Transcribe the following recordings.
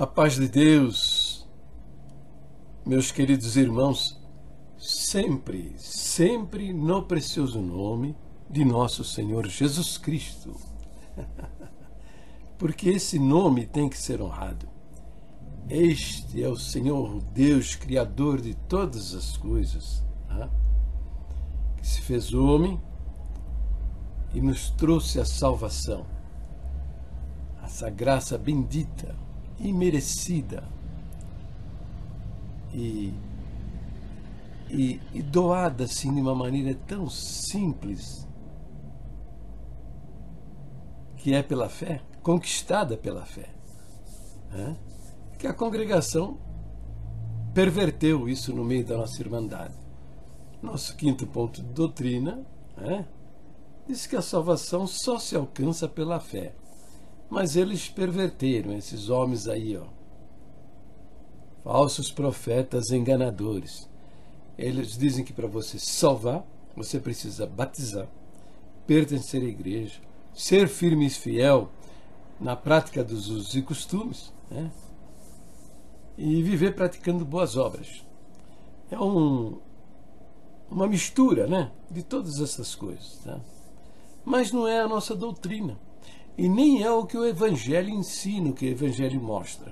A paz de Deus, meus queridos irmãos, sempre, sempre no precioso nome de nosso Senhor Jesus Cristo. Porque esse nome tem que ser honrado. Este é o Senhor Deus, Criador de todas as coisas, que se fez homem e nos trouxe a salvação, essa graça bendita, imerecida e doada assim de uma maneira tão simples, que é pela fé, conquistada pela fé, que a congregação perverteu isso no meio da nossa irmandade. Nosso quinto ponto de doutrina diz que a salvação só se alcança pela fé. Mas eles perverteram, esses homens aí, falsos profetas enganadores. Eles dizem que para você se salvar, você precisa batizar, pertencer à igreja, ser firme e fiel na prática dos usos e costumes, e viver praticando boas obras. É uma mistura, de todas essas coisas. Mas não é a nossa doutrina. E nem é o que o Evangelho ensina, o que o Evangelho mostra.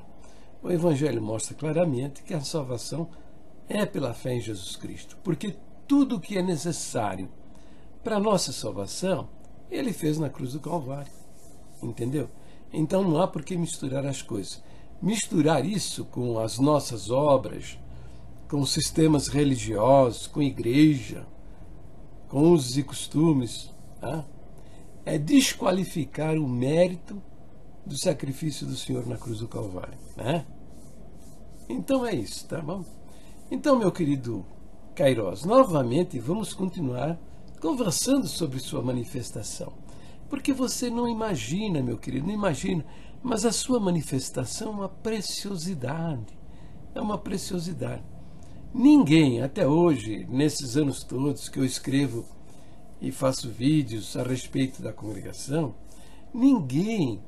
O Evangelho mostra claramente que a salvação é pela fé em Jesus Cristo. Porque tudo o que é necessário para a nossa salvação, Ele fez na cruz do Calvário. Entendeu? Então não há por que misturar as coisas. Misturar isso com as nossas obras, com sistemas religiosos, com igreja, com usos e costumes, é desqualificar o mérito do sacrifício do Senhor na cruz do Calvário. Então é isso, tá bom? Então, meu querido Queiroz, novamente vamos continuar conversando sobre sua manifestação. Porque você não imagina, meu querido, não imagina, mas a sua manifestação é uma preciosidade. É uma preciosidade. Ninguém, até hoje, nesses anos todos que eu escrevo e faço vídeos a respeito da congregação, ninguém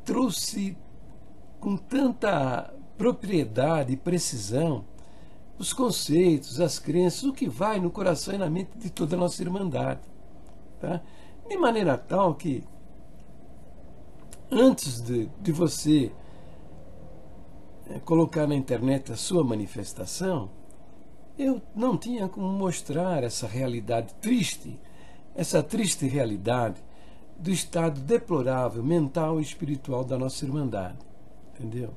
trouxe com tanta propriedade e precisão os conceitos, as crenças, o que vai no coração e na mente de toda a nossa irmandade. De maneira tal que, antes de você colocar na internet a sua manifestação, eu não tinha como mostrar essa realidade triste, essa triste realidade do estado deplorável mental e espiritual da nossa irmandade. Entendeu?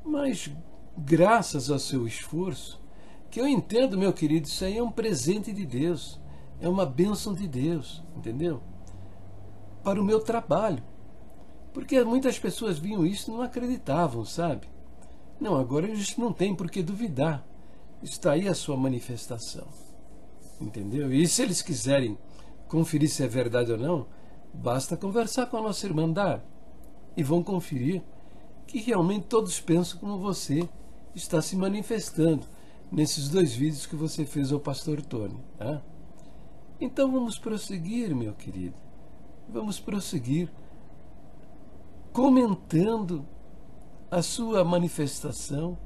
Mas, graças ao seu esforço, que eu entendo, meu querido, isso aí é um presente de Deus, é uma bênção de Deus, entendeu? Para o meu trabalho. Porque muitas pessoas viam isso e não acreditavam, sabe? Não, agora eles não têm por que duvidar. Está aí a sua manifestação. Entendeu? E se eles quiserem conferir se é verdade ou não, basta conversar com a nossa irmandade. E vão conferir que realmente todos pensam como você está se manifestando nesses 2 vídeos que você fez ao pastor Tony. Então vamos prosseguir, meu querido. Vamos prosseguir comentando a sua manifestação,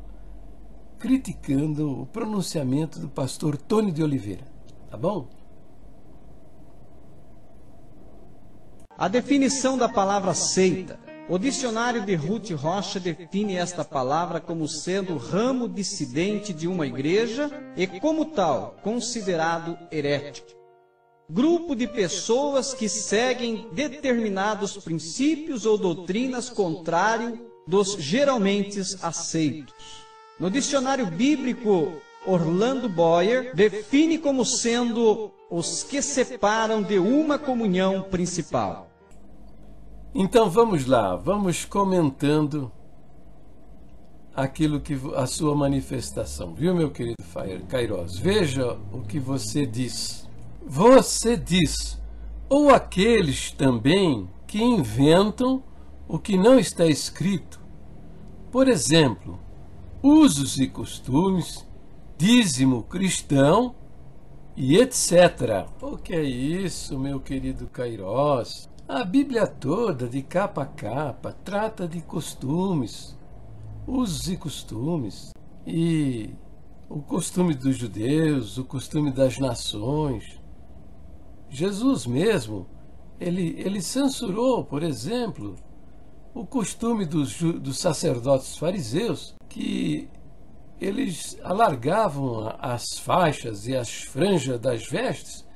criticando o pronunciamento do pastor Tony de Oliveira. Tá bom? A definição da palavra seita. O dicionário de Ruth Rocha define esta palavra como sendo ramo dissidente de uma igreja e, como tal, considerado herético. Grupo de pessoas que seguem determinados princípios ou doutrinas contrários dos geralmente aceitos. No dicionário bíblico, Orlando Boyer define como sendo os que separam de uma comunhão principal. Então vamos lá, vamos comentando aquilo que a sua manifestação, viu, meu querido Queiroz? Veja o que você diz. Você diz, ou aqueles também que inventam o que não está escrito. Por exemplo, usos e costumes, dízimo cristão e etc. O que é isso, meu querido Queiroz? A Bíblia toda, de capa a capa, trata de costumes, usos e costumes. E o costume dos judeus, o costume das nações. Jesus mesmo, ele censurou, por exemplo, o costume dos sacerdotes fariseus, que eles alargavam as faixas e as franjas das vestes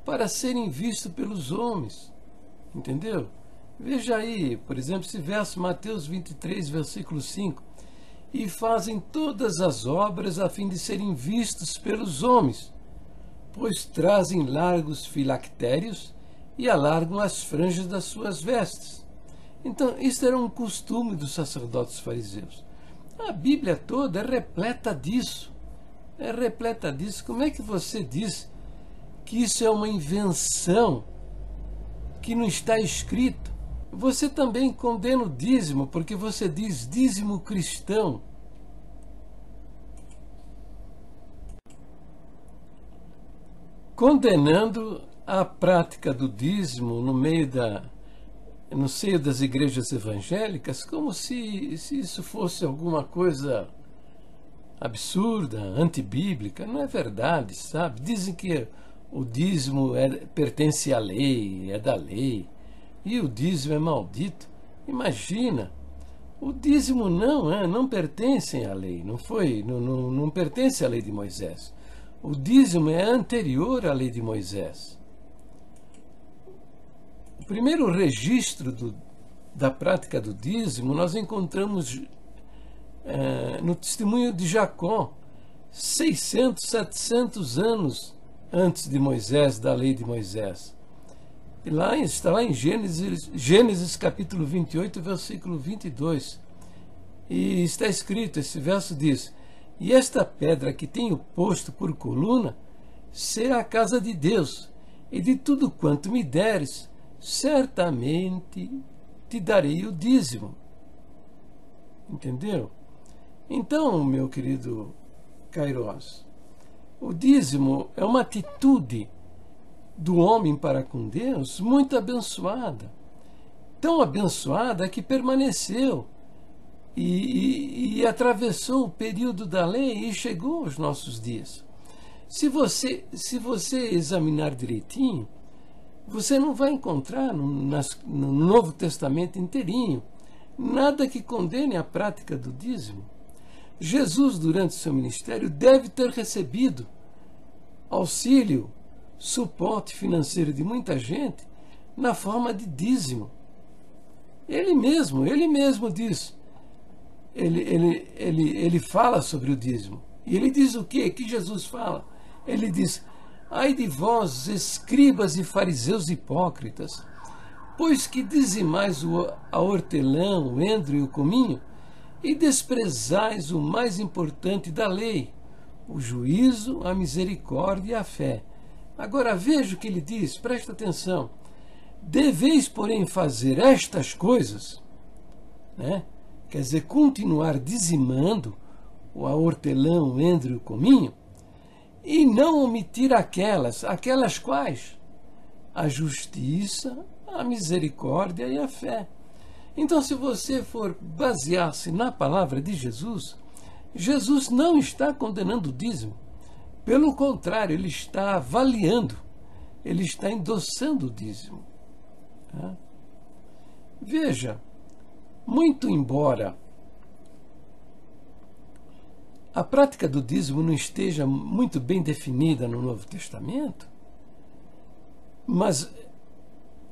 para serem vistos pelos homens. Entendeu? Veja aí, por exemplo, esse verso, Mateus 23, versículo 5. E fazem todas as obras a fim de serem vistos pelos homens, pois trazem largos filactérios e alargam as franjas das suas vestes. Então, isso era um costume dos sacerdotes fariseus. A Bíblia toda é repleta disso. É repleta disso. Como é que você diz que isso é uma invenção que não está escrito? Você também condena o dízimo, porque você diz dízimo cristão. Condenando a prática do dízimo no seio das igrejas evangélicas, como se isso fosse alguma coisa absurda, antibíblica. Não é verdade, sabe? Dizem que o dízimo pertence à lei, é da lei, e o dízimo é maldito. Imagina, o dízimo não pertence à lei, não pertence à lei de Moisés. O dízimo é anterior à lei de Moisés. O primeiro registro da prática do dízimo nós encontramos no testemunho de Jacó, 600, 700 anos antes de Moisés, da lei de Moisés. E está lá em Gênesis capítulo 28, versículo 22. E está escrito, esse verso diz: e esta pedra que tenho posto por coluna será a casa de Deus, e de tudo quanto me deres, certamente te darei o dízimo. Entendeu? Então, meu querido Kairos, o dízimo é uma atitude do homem para com Deus muito abençoada. Tão abençoada que permaneceu e atravessou o período da lei e chegou aos nossos dias. Se você examinar direitinho, você não vai encontrar no Novo Testamento inteirinho nada que condene a prática do dízimo. Jesus, durante seu ministério, deve ter recebido auxílio, suporte financeiro de muita gente na forma de dízimo. Ele mesmo diz. Ele fala sobre o dízimo. E ele diz o quê? Que Jesus fala? Ele diz: ai de vós, escribas e fariseus hipócritas, pois que dizimais a hortelã, o endro e o cominho, e desprezais o mais importante da lei, o juízo, a misericórdia e a fé. Agora veja o que ele diz, presta atenção. Deveis, porém, fazer estas coisas, né? Quer dizer, continuar dizimando a hortelã, o endro e o cominho, e não omitir aquelas quais? A justiça, a misericórdia e a fé. Então, se você for basear-se na palavra de Jesus, Jesus não está condenando o dízimo. Pelo contrário, ele está avaliando, ele está endossando o dízimo. Tá? Veja, muito embora a prática do dízimo não esteja muito bem definida no Novo Testamento, mas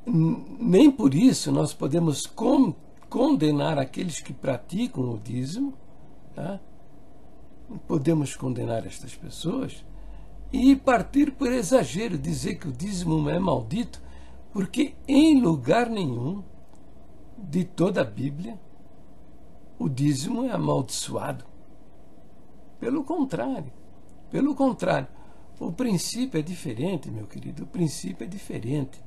nem por isso nós podemos condenar aqueles que praticam o dízimo, tá? Podemos condenar estas pessoas e partir por exagero, dizer que o dízimo é maldito, porque em lugar nenhum de toda a Bíblia o dízimo é amaldiçoado. Pelo contrário, o princípio é diferente, meu querido, o princípio é diferente.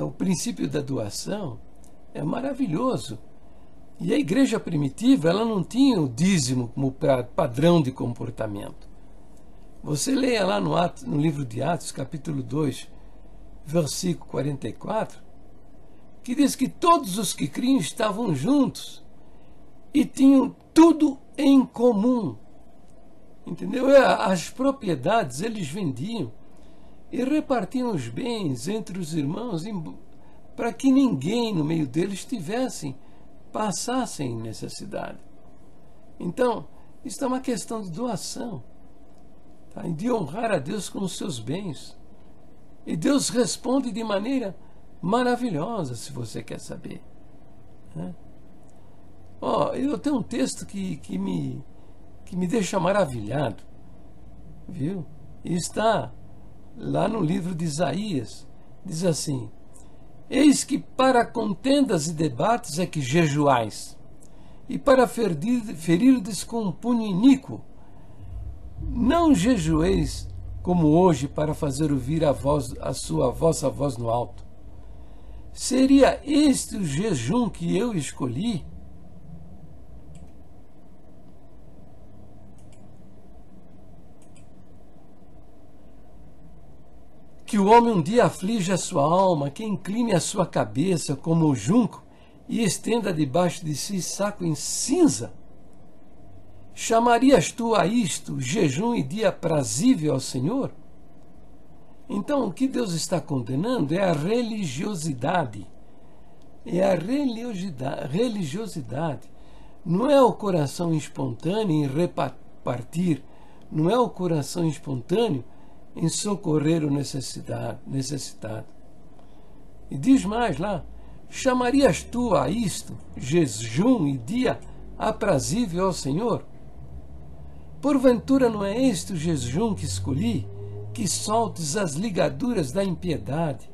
O princípio da doação é maravilhoso. E a igreja primitiva, ela não tinha o dízimo como padrão de comportamento. Você leia lá no livro de Atos, capítulo 2, versículo 44, que diz que todos os que criam estavam juntos e tinham tudo em comum. Entendeu? As propriedades eles vendiam e repartiam os bens entre os irmãos para que ninguém no meio deles passassem necessidade. Então, isso é uma questão de doação, tá? E de honrar a Deus com os seus bens. E Deus responde de maneira maravilhosa, se você quer saber, né? Eu tenho um texto que me deixa maravilhado, viu? E está lá no livro de Isaías. Diz assim: eis que para contendas e debates é que jejuais, e para ferirdes com um punho iníquo. Não jejueis como hoje para fazer ouvir a vossa voz no alto. Seria este o jejum que eu escolhi? Que o homem um dia aflige a sua alma, que incline a sua cabeça como o junco e estenda debaixo de si saco em cinza? Chamarias tu a isto jejum e dia aprazível ao Senhor? Então, o que Deus está condenando é a religiosidade. É a religiosidade. Não é o coração espontâneo em repartir, não é o coração espontâneo em socorrer o necessitado. E diz mais lá: chamarias tu a isto jejum e dia aprazível ao Senhor? Porventura não é este o jejum que escolhi, que soltes as ligaduras da impiedade,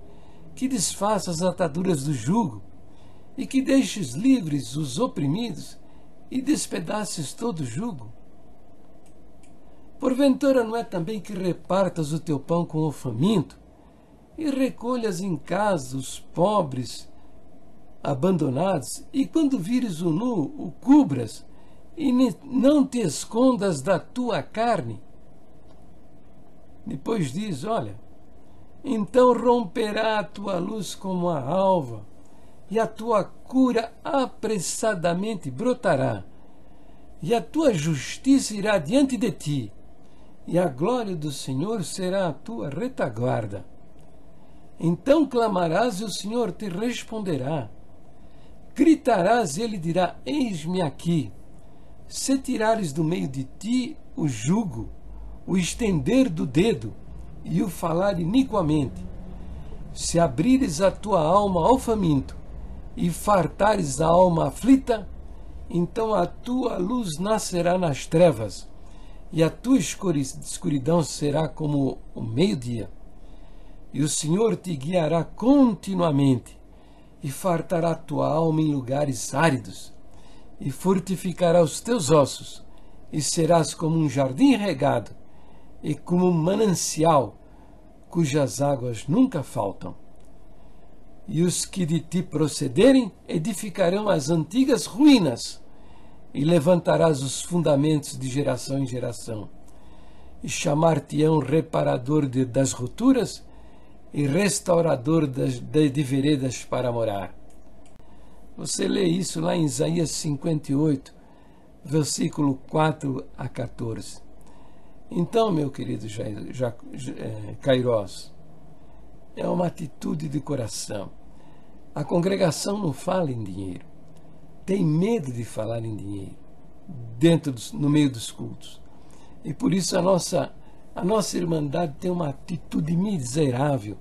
que desfaças as ataduras do jugo, e que deixes livres os oprimidos, e despedaces todo o jugo? Porventura não é também que repartas o teu pão com o faminto, e recolhas em casa os pobres abandonados, e quando vires o nu, o cubras, e não te escondas da tua carne? Depois diz: olha, então romperá a tua luz como a alva, e a tua cura apressadamente brotará, e a tua justiça irá diante de ti, e a glória do Senhor será a tua retaguarda. Então clamarás e o Senhor te responderá. Gritarás e ele dirá: eis-me aqui. Se tirares do meio de ti o jugo, o estender do dedo e o falar iniquamente, se abrires a tua alma ao faminto e fartares a alma aflita, então a tua luz nascerá nas trevas, e a tua escuridão será como o meio-dia. E o Senhor te guiará continuamente, e fartará a tua alma em lugares áridos, e fortificará os teus ossos, e serás como um jardim regado, e como um manancial, cujas águas nunca faltam. E os que de ti procederem edificarão as antigas ruínas, e levantarás os fundamentos de geração em geração, e chamar-te-ão reparador das rupturas, e restaurador de veredas para morar. Você lê isso lá em Isaías 58, versículo 4 a 14. Então, meu querido Kairós, é uma atitude de coração. A congregação não fala em dinheiro. Tem medo de falar em dinheiro no meio dos cultos. E por isso a nossa irmandade tem uma atitude miserável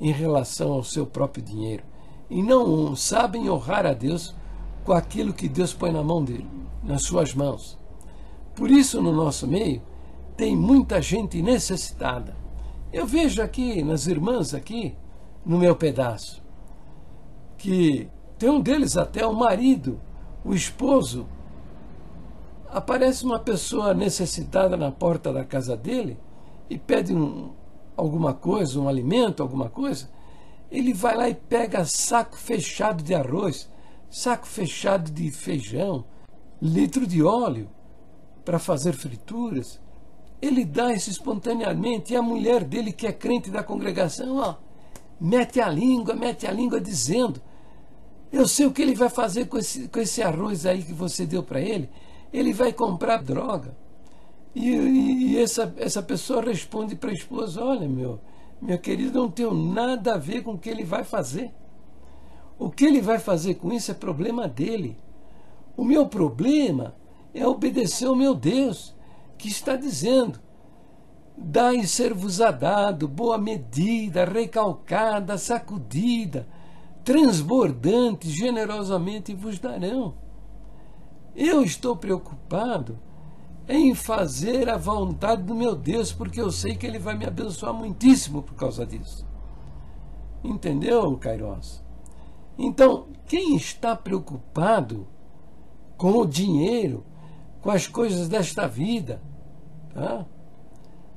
em relação ao seu próprio dinheiro. E não sabem honrar a Deus com aquilo que Deus põe na mão dele, nas suas mãos. Por isso, no nosso meio, tem muita gente necessitada. Eu vejo aqui, nas irmãs aqui, no meu pedaço, que tem um deles até o marido, o esposo. Aparece uma pessoa necessitada na porta da casa dele e pede alguma coisa, um alimento, alguma coisa. Ele vai lá e pega saco fechado de arroz, saco fechado de feijão, litro de óleo para fazer frituras. Ele dá isso espontaneamente, e a mulher dele, que é crente da congregação, mete a língua dizendo: Eu sei o que ele vai fazer com esse arroz aí que você deu para ele. Ele vai comprar droga. E essa pessoa responde para a esposa: olha, meu querido, não tenho nada a ver com o que ele vai fazer. O que ele vai fazer com isso é problema dele. O meu problema é obedecer ao meu Deus, que está dizendo: dai ser-vos-á dado, boa medida, recalcada, sacudida, transbordante, generosamente vos darão. Eu estou preocupado em fazer a vontade do meu Deus, porque eu sei que Ele vai me abençoar muitíssimo por causa disso. Entendeu, Kairos? Então, quem está preocupado com o dinheiro, com as coisas desta vida, tá?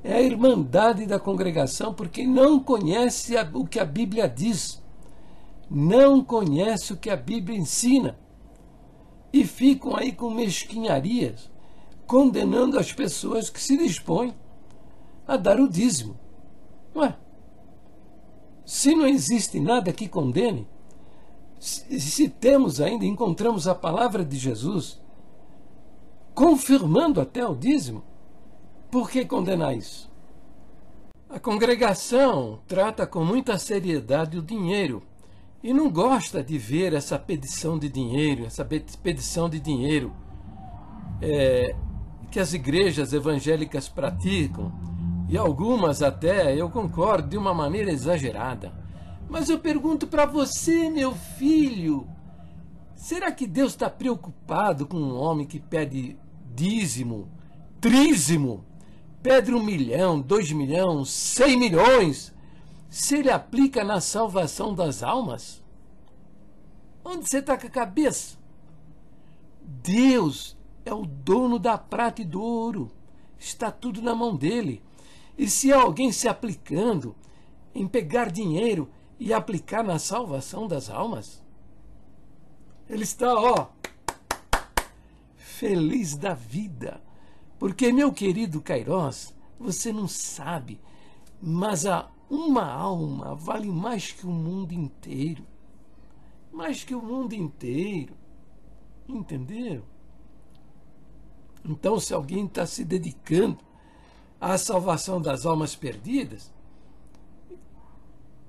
É a irmandade da congregação, porque não conhece o que a Bíblia diz, não conhece o que a Bíblia ensina, e ficam aí com mesquinharias, condenando as pessoas que se dispõem a dar o dízimo. Ué, se não existe nada que condene, se temos ainda, encontramos a palavra de Jesus confirmando até o dízimo, por que condenar isso? A congregação trata com muita seriedade o dinheiro e não gosta de ver essa pedição de dinheiro, que as igrejas evangélicas praticam, e algumas até, eu concordo, de uma maneira exagerada. Mas eu pergunto para você, meu filho, será que Deus está preocupado com um homem que pede dízimo, trízimo, pede 1 milhão, 2 milhões, 100 milhões, se ele aplica na salvação das almas? Onde você está com a cabeça? Deus é o dono da prata e do ouro, está tudo na mão dele. E se há alguém se aplicando em pegar dinheiro e aplicar na salvação das almas, ele está, feliz da vida. Porque, meu querido Kairos, você não sabe, mas uma alma vale mais que o mundo inteiro. Mais que o mundo inteiro. Entendeu? Então, se alguém está se dedicando à salvação das almas perdidas,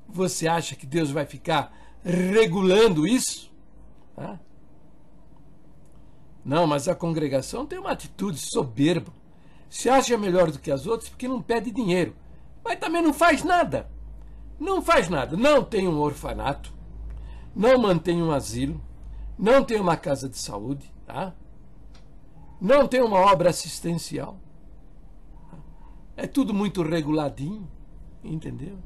você acha que Deus vai ficar regulando isso? Ah? Não, mas a congregação tem uma atitude soberba. Se acha melhor do que as outras porque não pede dinheiro. Mas também não faz nada. Não faz nada. Não tem um orfanato. Não mantém um asilo. Não tem uma casa de saúde. Tá? Não tem uma obra assistencial. É tudo muito reguladinho. Entendeu?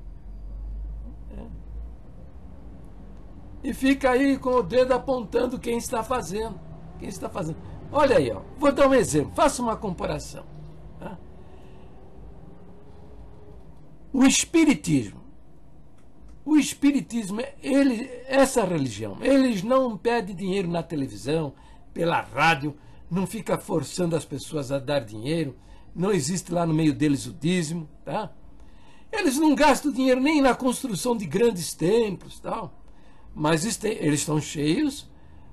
E fica aí com o dedo apontando quem está fazendo. Quem está fazendo. Olha aí, vou dar um exemplo. Faça uma comparação. Tá? O Espiritismo, essa religião, eles não pedem dinheiro na televisão, pela rádio, não fica forçando as pessoas a dar dinheiro, não existe lá no meio deles o dízimo, tá? Eles não gastam dinheiro nem na construção de grandes templos, tal, mas eles estão cheios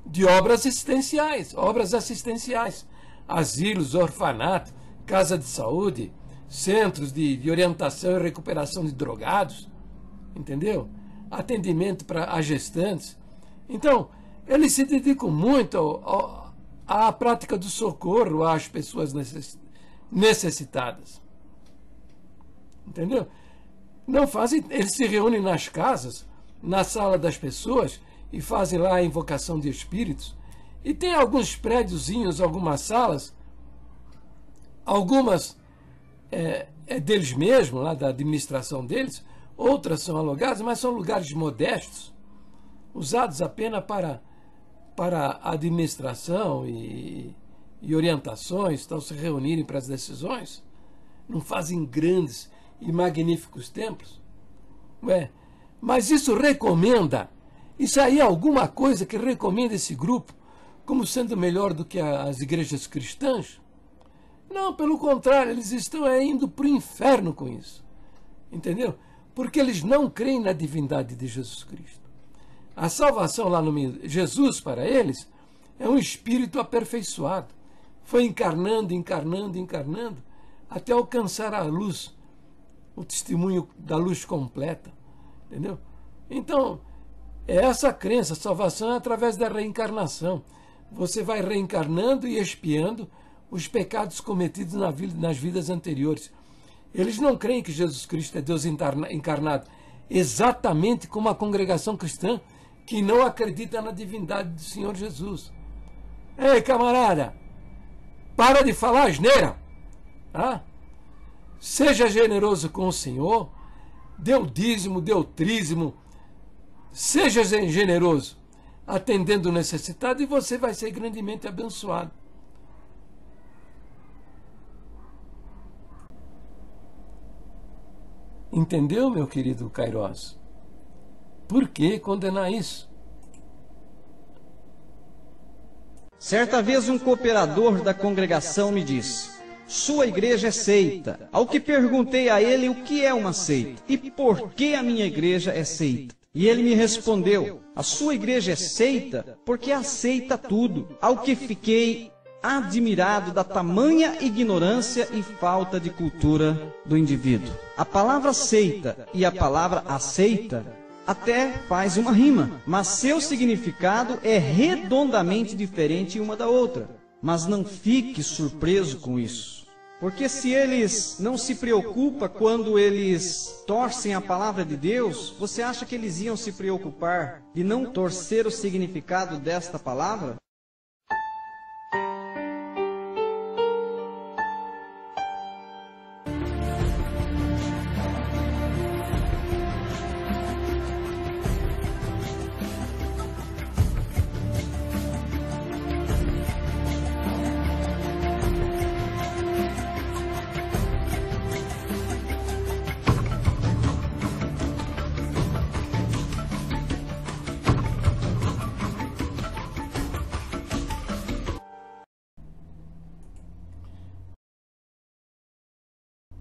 de obras assistenciais, asilos, orfanatos, casa de saúde, centros de orientação e recuperação de drogados, entendeu? Atendimento a gestantes. Então, eles se dedicam muito à prática do socorro às pessoas necessitadas. Entendeu? Não fazem, eles se reúnem nas casas, na sala das pessoas, e fazem lá a invocação de espíritos. E tem alguns prédiozinhos, algumas salas, algumas é deles mesmos, lá da administração deles, outras são alugadas, mas são lugares modestos, usados apenas para administração e orientações, estão se reunirem para as decisões. Não fazem grandes e magníficos templos. Mas isso recomenda, isso aí é alguma coisa que recomenda esse grupo como sendo melhor do que as igrejas cristãs? Não, pelo contrário, eles estão indo para o inferno com isso. Entendeu? Porque eles não creem na divindade de Jesus Cristo. A salvação lá no Jesus, para eles, é um espírito aperfeiçoado. Foi encarnando, encarnando, encarnando, até alcançar a luz, o testemunho da luz completa. Entendeu? Então, é essa crença, a salvação é através da reencarnação. Você vai reencarnando e expiando os pecados cometidos nas vidas anteriores. Eles não creem que Jesus Cristo é Deus encarnado, exatamente como a congregação cristã que não acredita na divindade do Senhor Jesus. Ei, camarada, para de falar asneira, tá? Seja generoso com o Senhor, dê o dízimo, dê o trízimo, seja generoso, atendendo o necessitado, e você vai ser grandemente abençoado. Entendeu, meu querido Kairós? Por que condenar isso? Certa vez um cooperador da congregação me disse: sua igreja é seita. Ao que perguntei a ele o que é uma seita e por que a minha igreja é seita. E ele me respondeu: a sua igreja é seita porque aceita tudo. Ao que fiquei admirado da tamanha ignorância e falta de cultura do indivíduo. A palavra seita e a palavra aceita até faz uma rima, mas seu significado é redondamente diferente uma da outra. Mas não fique surpreso com isso, porque se eles não se preocupam quando eles torcem a palavra de Deus, você acha que eles iam se preocupar de não torcer o significado desta palavra?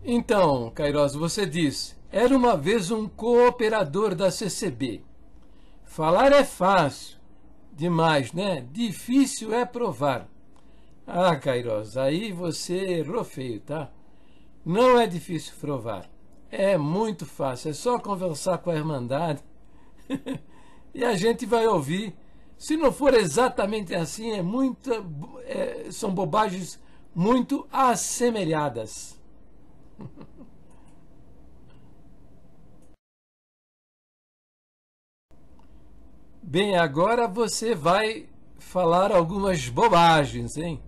Então, Kairós, você diz, era uma vez um cooperador da CCB. Falar é fácil demais, né? Difícil é provar. Ah, Kairós, aí você errou feio, tá? Não é difícil provar. É muito fácil, é só conversar com a Irmandade e a gente vai ouvir. Se não for exatamente assim, são bobagens muito assemelhadas. Bem, agora você vai falar algumas bobagens, hein?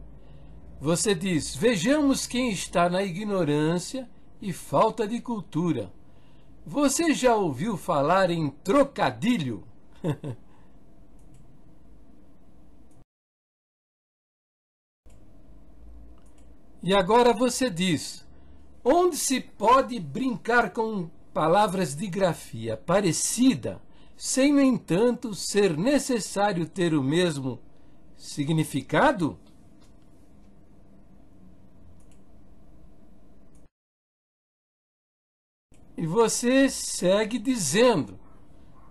Você diz, vejamos quem está na ignorância e falta de cultura. Você já ouviu falar em trocadilho? E agora você diz, onde se pode brincar com palavras de grafia parecida, sem, no entanto, ser necessário ter o mesmo significado? E você segue dizendo,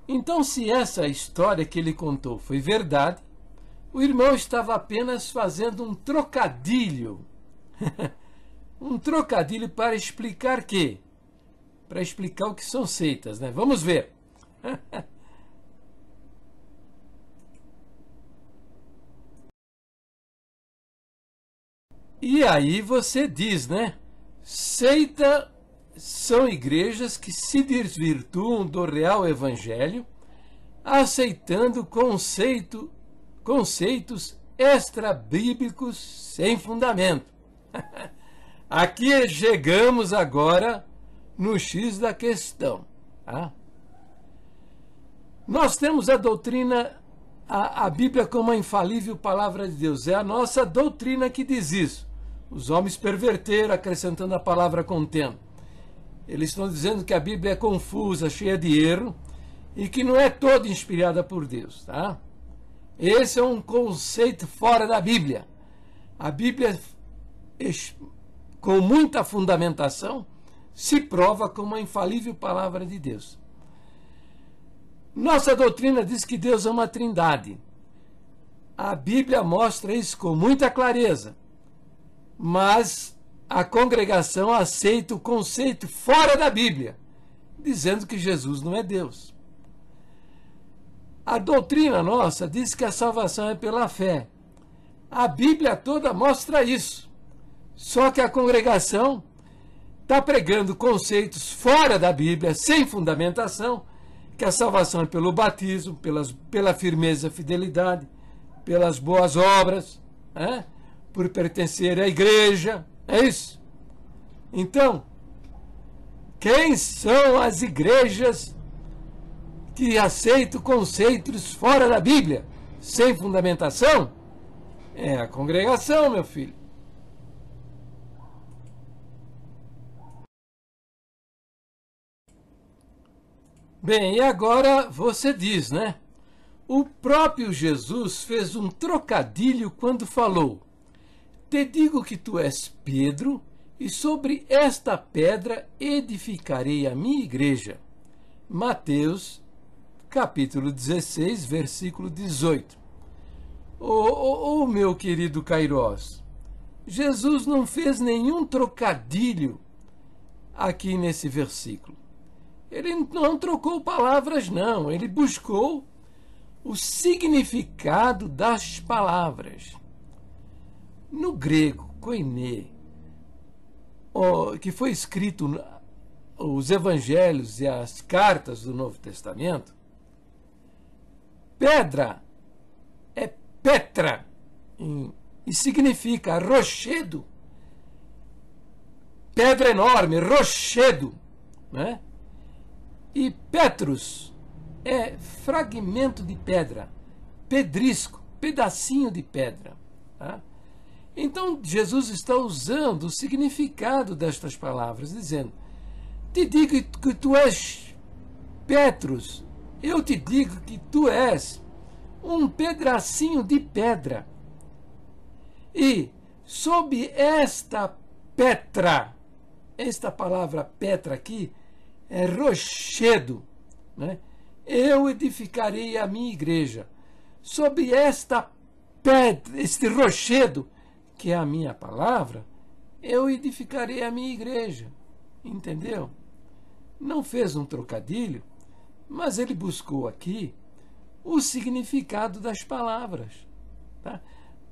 então, se essa história que ele contou foi verdade, o irmão estava apenas fazendo um trocadilho. Um trocadilho para explicar quê? Para explicar o que são seitas, né? Vamos ver. E aí você diz, né? Seita são igrejas que se desvirtuam do real evangelho, aceitando conceitos extra-bíblicos sem fundamento. Aqui chegamos agora no X da questão. Tá? Nós temos a doutrina, a Bíblia como a infalível palavra de Deus. É a nossa doutrina que diz isso. Os homens perverteram, acrescentando a palavra contendo. Eles estão dizendo que a Bíblia é confusa, cheia de erro, e que não é toda inspirada por Deus. Tá? Esse é um conceito fora da Bíblia. A Bíblia, com muita fundamentação, se prova como a infalível palavra de Deus. Nossa doutrina diz que Deus é uma trindade. A Bíblia mostra isso com muita clareza. Mas a congregação aceita o conceito fora da Bíblia, dizendo que Jesus não é Deus. A doutrina nossa diz que a salvação é pela fé. A Bíblia toda mostra isso. Só que a congregação está pregando conceitos fora da Bíblia, sem fundamentação, que a salvação é pelo batismo, pela firmeza e fidelidade, pelas boas obras, por pertencer à igreja. É isso. Então, quem são as igrejas que aceitam conceitos fora da Bíblia, sem fundamentação? É a congregação, meu filho. Bem, e agora você diz, né? O próprio Jesus fez um trocadilho quando falou: te digo que tu és Pedro, e sobre esta pedra edificarei a minha igreja. Mateus, capítulo 16, versículo 18. Ô, meu querido Cairós, Jesus não fez nenhum trocadilho aqui nesse versículo. Ele não trocou palavras, não. Ele buscou o significado das palavras. No grego, koiné, que foi escrito os evangelhos e as cartas do Novo Testamento, pedra é petra e significa rochedo. Pedra enorme, rochedo, né? E Petrus é fragmento de pedra, pedrisco, pedacinho de pedra. Tá? Então, Jesus está usando o significado destas palavras, dizendo: te digo que tu és Petrus, eu te digo que tu és um pedacinho de pedra. E sob esta petra, esta palavra petra aqui, é rochedo, né? Eu edificarei a minha igreja. Sobre esta pedra, este rochedo, que é a minha palavra, eu edificarei a minha igreja. Entendeu? Não fez um trocadilho, mas ele buscou aqui o significado das palavras, tá?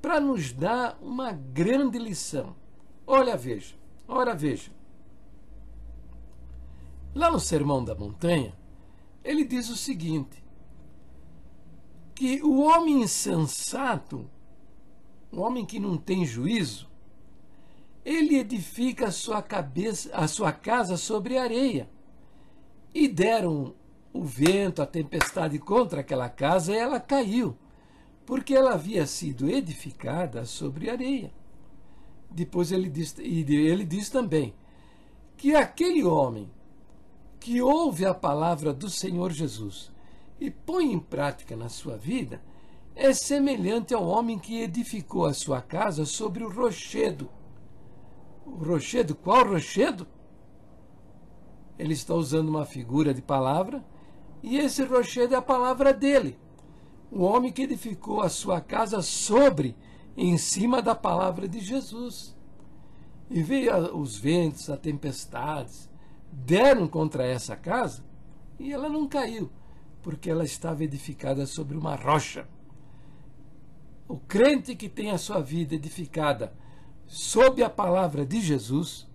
Para nos dar uma grande lição. Ora, veja. Lá no Sermão da Montanha, ele diz o seguinte, que o homem insensato, o homem que não tem juízo, ele edifica a sua casa sobre areia. E deram o vento, a tempestade contra aquela casa, e ela caiu, porque ela havia sido edificada sobre areia. Depois ele diz também que aquele homem que ouve a palavra do Senhor Jesus e põe em prática na sua vida, é semelhante ao homem que edificou a sua casa sobre o rochedo. O rochedo, qual rochedo? Ele está usando uma figura de palavra, e esse rochedo é a palavra dele. O homem que edificou a sua casa em cima da palavra de Jesus. E veio os ventos, as tempestades, deram contra essa casa, e ela não caiu, porque ela estava edificada sobre uma rocha. O crente que tem a sua vida edificada sob a palavra de Jesus,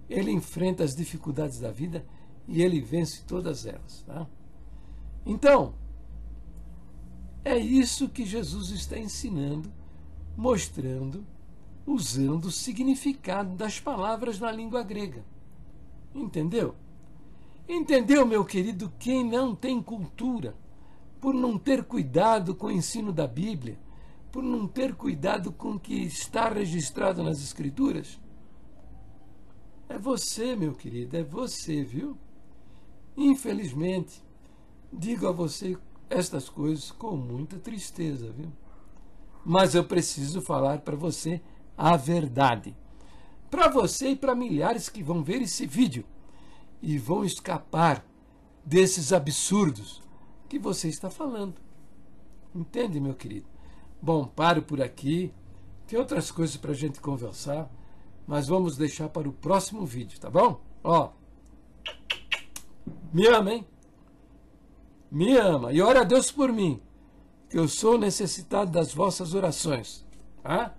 ele enfrenta as dificuldades da vida e ele vence todas elas. Tá? Então, é isso que Jesus está ensinando, mostrando, usando o significado das palavras na língua grega. Entendeu? Entendeu, meu querido, quem não tem cultura, por não ter cuidado com o ensino da Bíblia, por não ter cuidado com o que está registrado nas Escrituras? É você, meu querido, é você, viu? Infelizmente, digo a você estas coisas com muita tristeza, viu? Mas eu preciso falar para você a verdade. Para você e para milhares que vão ver esse vídeo e vão escapar desses absurdos que você está falando. Entende, meu querido? Bom, paro por aqui. Tem outras coisas para a gente conversar, mas vamos deixar para o próximo vídeo, tá bom? Ó, me ama, hein? Me ama. E ora a Deus por mim, que eu sou necessitado das vossas orações. Tá?